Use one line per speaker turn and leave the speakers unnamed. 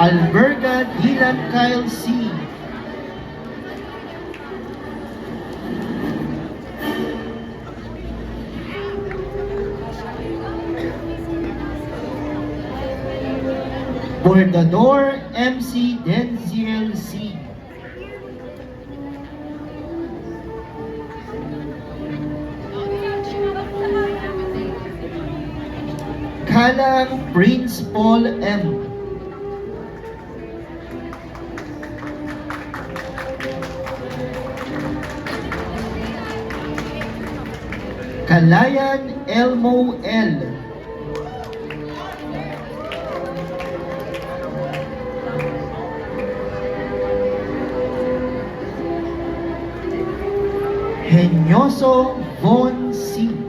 Alberga Dylan Kyle C. Bordador MC Denziel C. Kalang Prince Paul M. Kalayan Elmo L. Henyoso Von C.